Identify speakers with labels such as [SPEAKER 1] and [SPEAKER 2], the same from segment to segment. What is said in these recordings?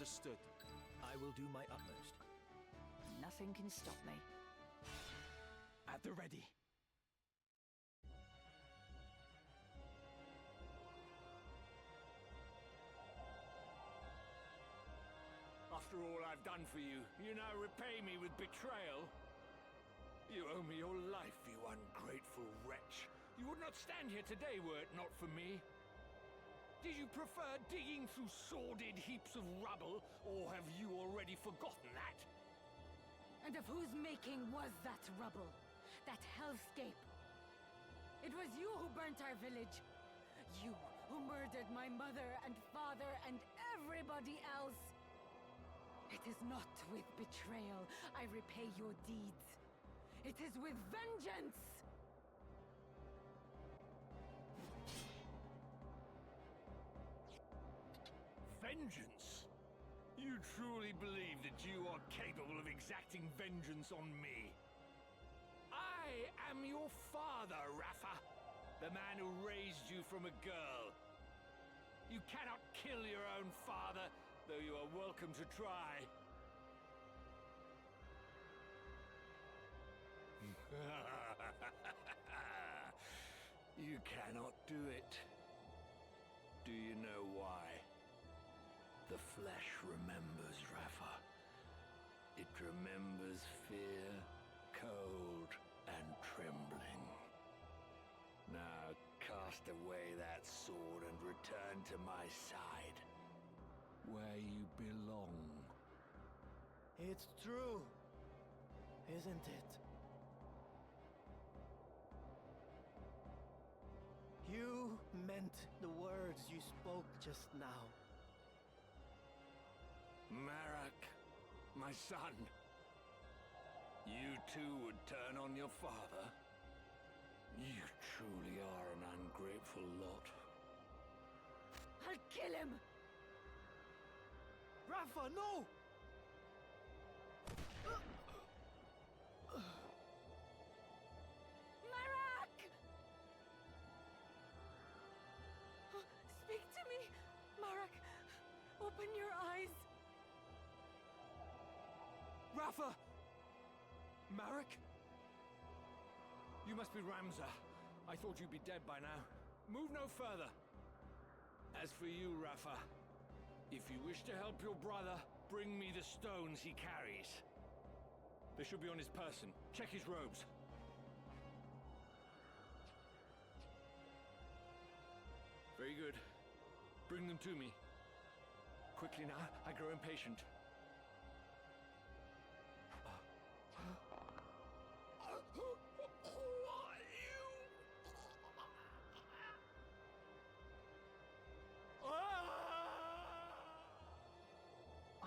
[SPEAKER 1] Understood. I will do my utmost.
[SPEAKER 2] Nothing can stop me.
[SPEAKER 1] At the ready.
[SPEAKER 3] After all I've done for you, you now repay me with betrayal? You owe me your life, you ungrateful wretch. You would not stand here today were it not for me. Did you prefer digging through sordid heaps of rubble, or have you already forgotten that?
[SPEAKER 4] And of whose making was that rubble? That hellscape? It was you who burnt our village. You who murdered my mother and father and everybody else. It is not with betrayal I repay your deeds. It is with vengeance!
[SPEAKER 3] Vengeance? You truly believe that you are capable of exacting vengeance on me? I am your father, Rafa. The man who raised you from a girl. You cannot kill your own father, though you are welcome to try. You cannot do it. Do you know why? The flesh remembers, Rafa. It remembers fear, cold, and trembling. Now cast away that sword and return to my side, where you belong.
[SPEAKER 1] It's true, isn't it? You meant the words you spoke just now.
[SPEAKER 3] Marak, my son. You too would turn on your father? You truly are an ungrateful lot.
[SPEAKER 4] I'll kill him!
[SPEAKER 1] Rafa, no!
[SPEAKER 4] Marak! Speak to me, Marak. Open your eyes.
[SPEAKER 3] Rafa! Marak? You must be Ramza. I thought you'd be dead by now. Move no further. As for you, Rafa, if you wish to help your brother, bring me the stones he carries. They should be on his person. Check his robes. Very good. Bring them to me. Quickly now, I grow impatient.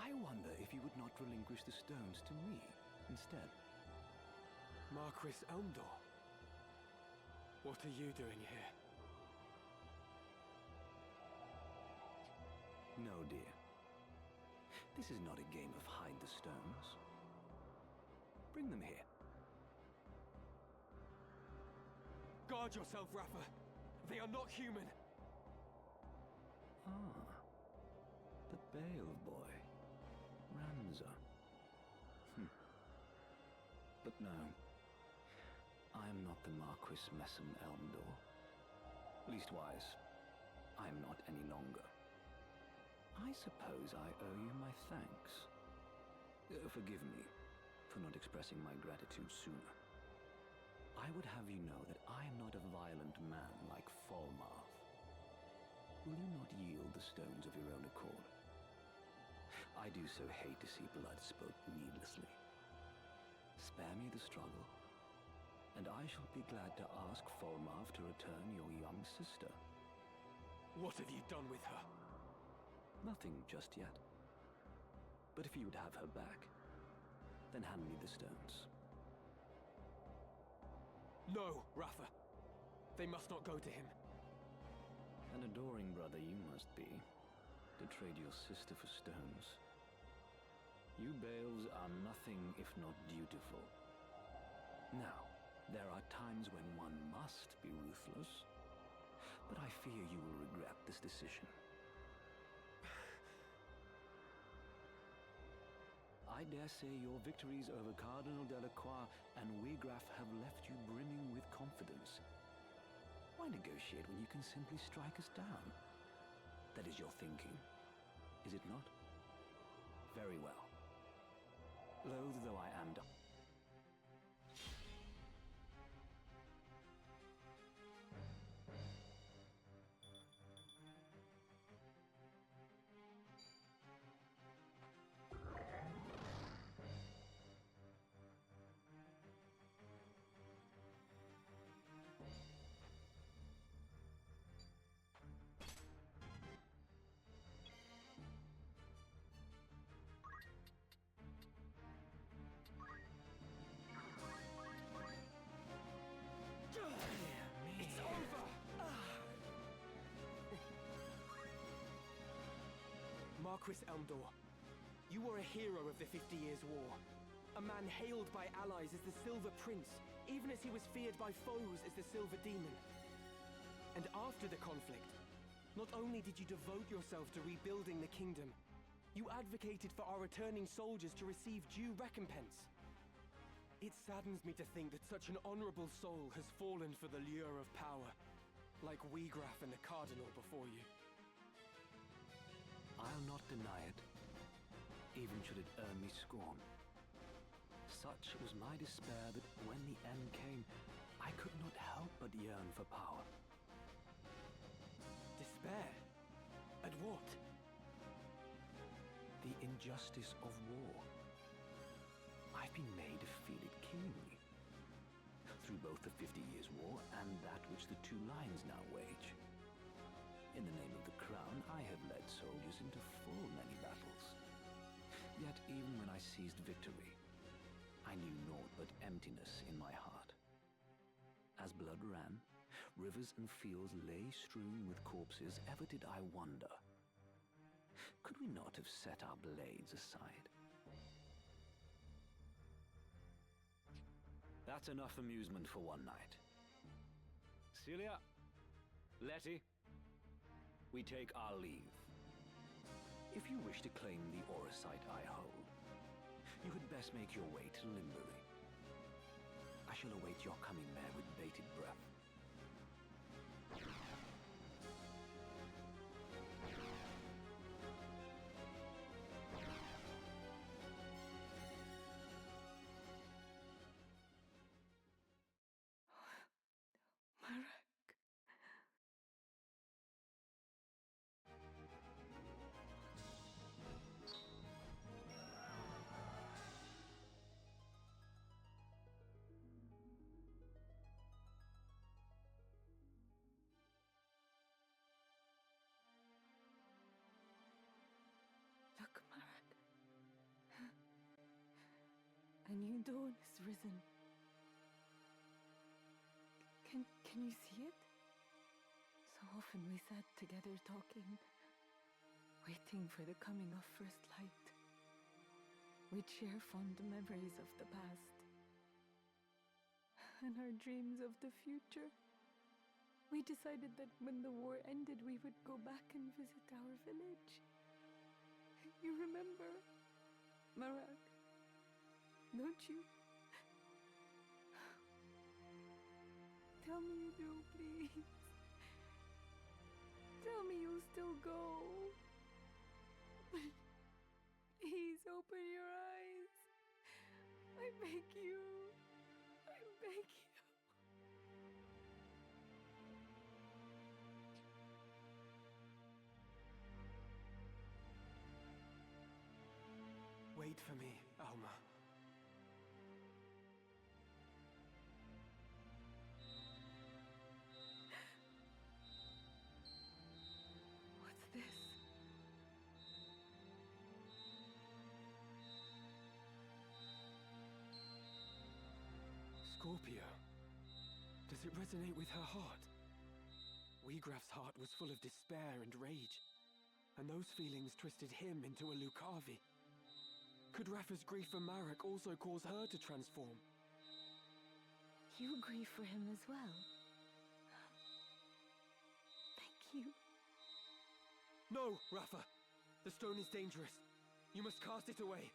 [SPEAKER 5] I wonder if you would not relinquish the stones to me instead.
[SPEAKER 6] Marquis Elmdor? What are you doing here?
[SPEAKER 5] No, dear. This is not a game of hide the stones. Bring them here.
[SPEAKER 6] Guard yourself, Rafa. They are not human.
[SPEAKER 5] Ah. The Beoulve boy. Ramza. But no. I am not the Marquis Messam Elmdor. Leastwise, I am not any longer. I suppose I owe you my thanks. Forgive me for not expressing my gratitude sooner. I would have you know that I am not a violent man like Falmarth. Will you not yield the stones of your own accord? I do so hate to see blood spilt needlessly. Spare me the struggle, and I shall be glad to ask Falmarth to return your young sister.
[SPEAKER 6] What have you done with her?
[SPEAKER 5] Nothing just yet. But if you would have her back, then hand me the stones.
[SPEAKER 6] No, Rafa. They must not go to him.
[SPEAKER 5] An adoring brother you must be, to trade your sister for stones. You Beoulves are nothing if not dutiful. Now, there are times when one must be ruthless, but I fear you will regret this decision. I dare say your victories over Cardinal Delacroix and Wegraf have left you brimming with confidence. Why negotiate when you can simply strike us down? That is your thinking, is it not? Very well. Loath though I am,
[SPEAKER 6] Marquis Elmdor, you were a hero of the 50 Years' War. A man hailed by allies as the Silver Prince, even as he was feared by foes as the Silver Demon. And after the conflict, not only did you devote yourself to rebuilding the kingdom, you advocated for our returning soldiers to receive due recompense. It saddens me to think that such an honorable soul has fallen for the lure of power, like Wegraf and the Cardinal before you.
[SPEAKER 5] I'll not deny it, even should it earn me scorn. Such was my despair that when the end came, I could not help but yearn for power.
[SPEAKER 6] Despair? At what?
[SPEAKER 5] The injustice of war. I've been made to feel it keenly. Through both the 50 Years' War and that which the two lines now wage. In the name of the crown, I have led soldiers into full many battles. Yet even when I seized victory, I knew naught but emptiness in my heart. As blood ran, rivers and fields lay strewn with corpses, ever did I wonder, could we not have set our blades aside? That's enough amusement for one night. Celia, Letty, we take our leave. If you wish to claim the Orosite I hold, you had best make your way to Limbury. I shall await your coming there with bated breath.
[SPEAKER 4] Look, Marak. A new dawn has risen. Can you see it? So often we sat together talking, waiting for the coming of first light. We'd share fond memories of the past and our dreams of the future. We decided that when the war ended, we would go back and visit our village. You remember, Marak, don't you? Tell me you do, please. Tell me you'll still go. Please open your eyes. I beg you. I beg you.
[SPEAKER 6] Wait for me, Alma.
[SPEAKER 4] What's this?
[SPEAKER 6] Scorpio. Does it resonate with her heart? Wegraf's heart was full of despair and rage, and those feelings twisted him into a Lucavi. Could Rafa's grief for Marak also cause her to transform?
[SPEAKER 4] You grieve for him as well. Thank you.
[SPEAKER 6] No, Rafa! The stone is dangerous. You must cast it away.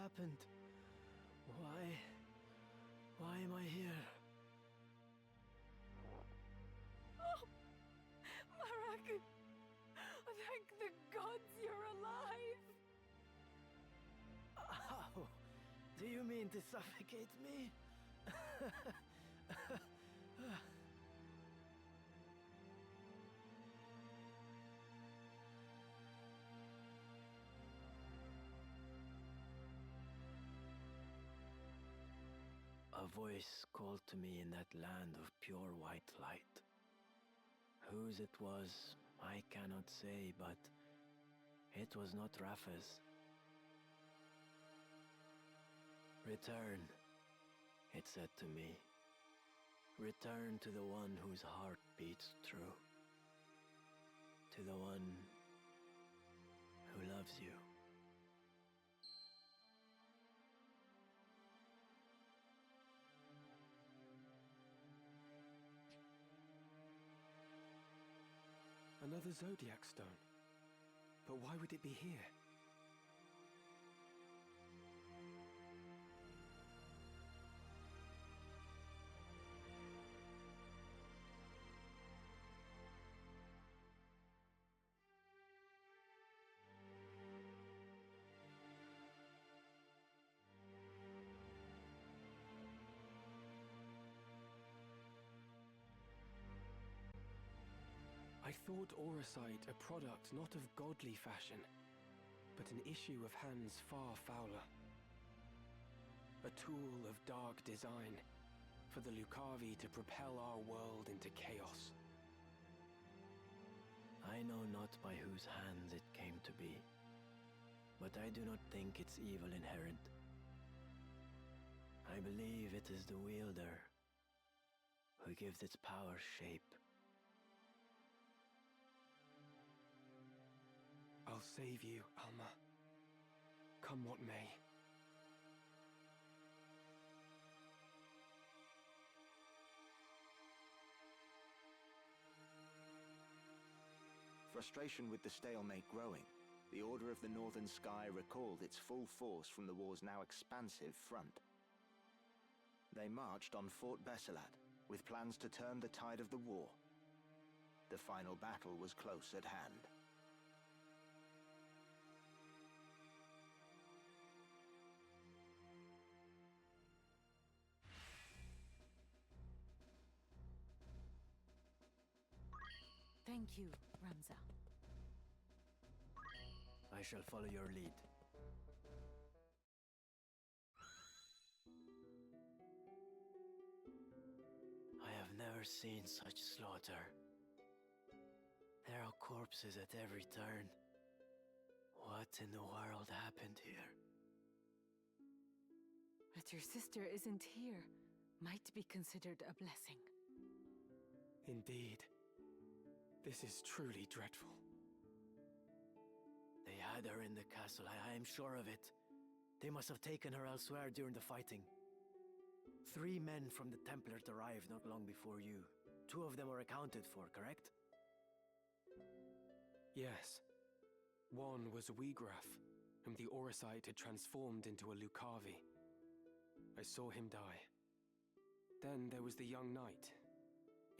[SPEAKER 1] happened? Why am I here?
[SPEAKER 4] Oh, Marak! Thank the gods you're alive!
[SPEAKER 1] How? Do you mean to suffocate me? A voice called to me in that land of pure white light. Whose it was, I cannot say, but it was not Rafa's. Return, it said to me. Return to the one whose heart beats true. To the one who loves you.
[SPEAKER 6] Another Zodiac stone. But why would it be here? I thought Auracite a product not of godly fashion, but an issue of hands far fouler. A tool of dark design, for the Lucavi to propel our world into chaos.
[SPEAKER 1] I know not by whose hands it came to be, but I do not think its evil inherent. I believe it is the wielder who gives its power shape.
[SPEAKER 6] I'll save you, Alma. Come what may.
[SPEAKER 7] Frustration with the stalemate growing, the Order of the Northern Sky recalled its full force from the war's now expansive front. They marched on Fort Besselat, with plans to turn the tide of the war. The final battle was close at hand.
[SPEAKER 2] Thank you, Ramza.
[SPEAKER 1] I shall follow your lead. I have never seen such slaughter. There are corpses at every turn. What in the world happened here?
[SPEAKER 4] That your sister isn't here might be considered a blessing.
[SPEAKER 6] Indeed. This is truly dreadful.
[SPEAKER 1] They had her in the castle, I am sure of it. They must have taken her elsewhere during the fighting. 3 men from the Templars arrived not long before you. 2 of them were accounted for, correct?
[SPEAKER 6] Yes. One was Weegraf, whom the Auracite had transformed into a Lucavi. I saw him die. Then there was the young knight,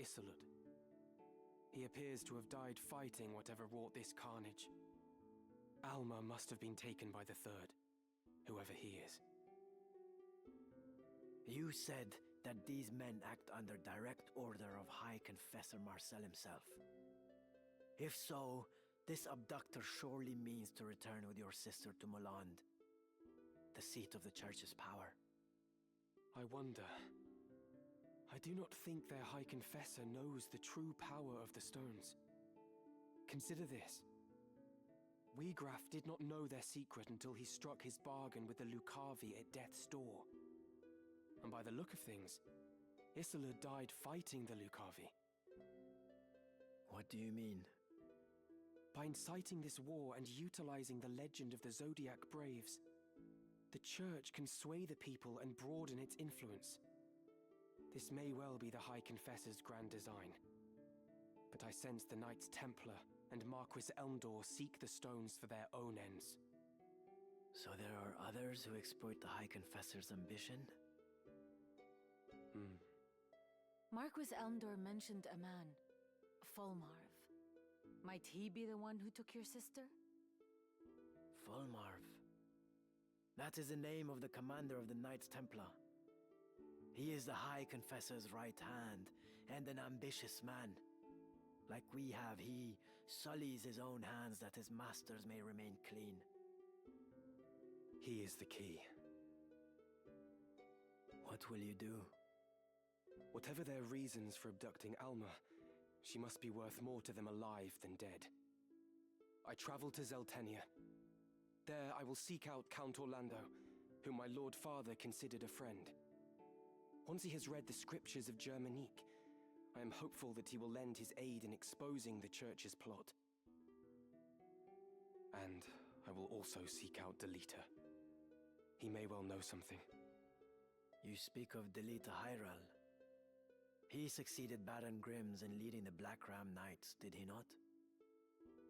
[SPEAKER 6] Isolde. He appears to have died fighting whatever wrought this carnage. Alma must have been taken by the third, whoever he is.
[SPEAKER 1] You said that these men act under direct order of High Confessor Marcel himself. If so, this abductor surely means to return with your sister to Moland, the seat of the Church's power.
[SPEAKER 6] I wonder. I do not think their High Confessor knows the true power of the stones. Consider this. Weegraf did not know their secret until he struck his bargain with the Lucavi at death's door. And by the look of things, Isolde died fighting the Lucavi.
[SPEAKER 1] What do you mean?
[SPEAKER 6] By inciting this war and utilizing the legend of the Zodiac Braves, the Church can sway the people and broaden its influence. This may well be the High Confessor's grand design. But I sense the Knights Templar and Marquis Elmdor seek the stones for their own ends.
[SPEAKER 1] So there are others who exploit the High Confessor's ambition?
[SPEAKER 2] Marquis Elmdor mentioned a man, Fulmarv. Might he be the one who took your sister?
[SPEAKER 1] Fulmarv. That is the name of the commander of the Knights Templar. He is the High Confessor's right hand, and an ambitious man. Like we have, he sullies his own hands that his masters may remain clean.
[SPEAKER 6] He is the key.
[SPEAKER 1] What will you do?
[SPEAKER 6] Whatever their reasons for abducting Alma, she must be worth more to them alive than dead. I travel to Zeltenia. There I will seek out Count Orlando, whom my Lord Father considered a friend. Once he has read the scriptures of Germanique, I am hopeful that he will lend his aid in exposing the Church's plot. And I will also seek out Delita. He may well know something.
[SPEAKER 1] You speak of Delita Hyral. He succeeded Baron Grimms in leading the Black Ram Knights, did he not?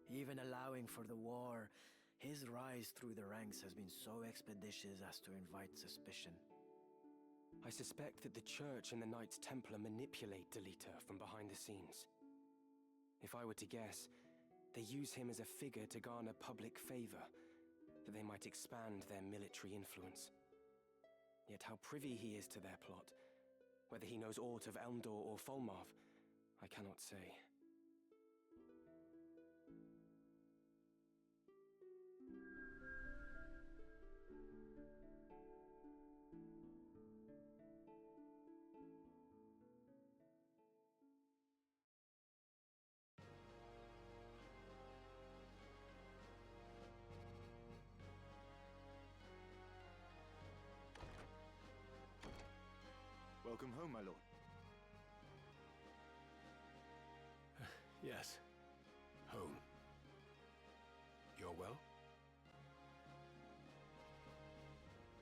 [SPEAKER 1] Even allowing for the war, his rise through the ranks has been so expeditious as to invite suspicion.
[SPEAKER 6] I suspect that the Church and the Knights Templar manipulate Delita from behind the scenes. If I were to guess, they use him as a figure to garner public favor, that they might expand their military influence. Yet how privy he is to their plot, whether he knows aught of Elmdor or Fulmarv, I cannot say.
[SPEAKER 7] Welcome home, my lord.
[SPEAKER 3] Yes. Home. You're well?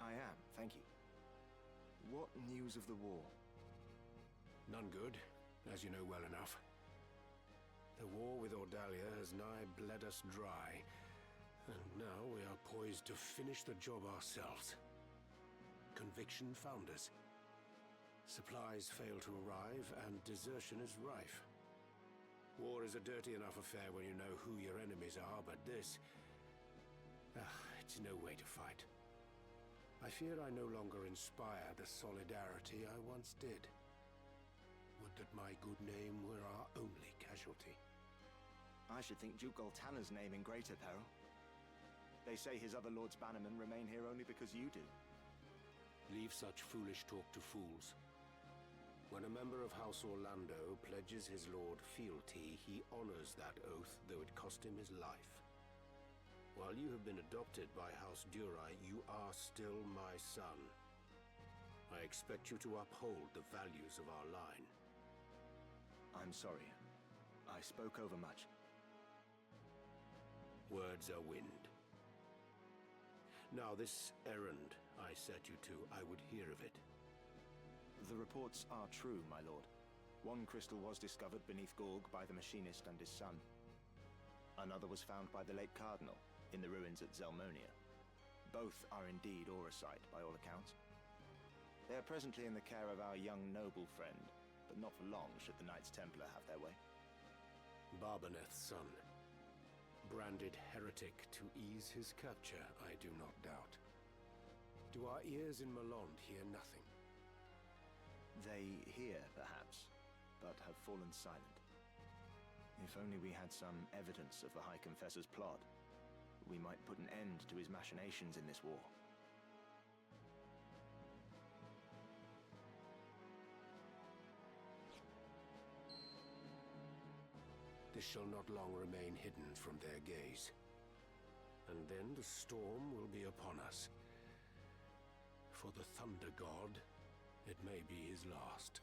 [SPEAKER 7] I am, thank you. What news of the war?
[SPEAKER 3] None good, as you know well enough. The war with Ordalia has nigh bled us dry, and now we are poised to finish the job ourselves. Conviction found us. Supplies fail to arrive, and desertion is rife. War is a dirty enough affair when you know who your enemies are, but this... it's no way to fight. I fear I no longer inspire the solidarity I once did. Would that my good name were our only casualty.
[SPEAKER 7] I should think Duke Goltana's name in greater peril. They say his other lords bannermen remain here only because you do.
[SPEAKER 3] Leave such foolish talk to fools. When a member of House Orlando pledges his lord fealty, he honors that oath, though it cost him his life. While you have been adopted by House Durai, you are still my son. I expect you to uphold the values of our line.
[SPEAKER 7] I'm sorry. I spoke over much.
[SPEAKER 3] Words are wind. Now this errand I set you to, I would hear of it.
[SPEAKER 7] The reports are true, my lord. One crystal was discovered beneath Gorg by the machinist and his son. Another was found by the late Cardinal in the ruins at Zelmonia. Both are indeed auracite, by all accounts. They are presently in the care of our young noble friend, but not for long should the Knights Templar have their way.
[SPEAKER 3] Barbaneth's son. Branded heretic to ease his capture, I do not doubt. Do our ears in Malond hear nothing?
[SPEAKER 7] They hear, perhaps, but have fallen silent. If only we had some evidence of the High Confessor's plot, we might put an end to his machinations in this war.
[SPEAKER 3] This shall not long remain hidden from their gaze. And then the storm will be upon us. For the Thunder God, it may be his last.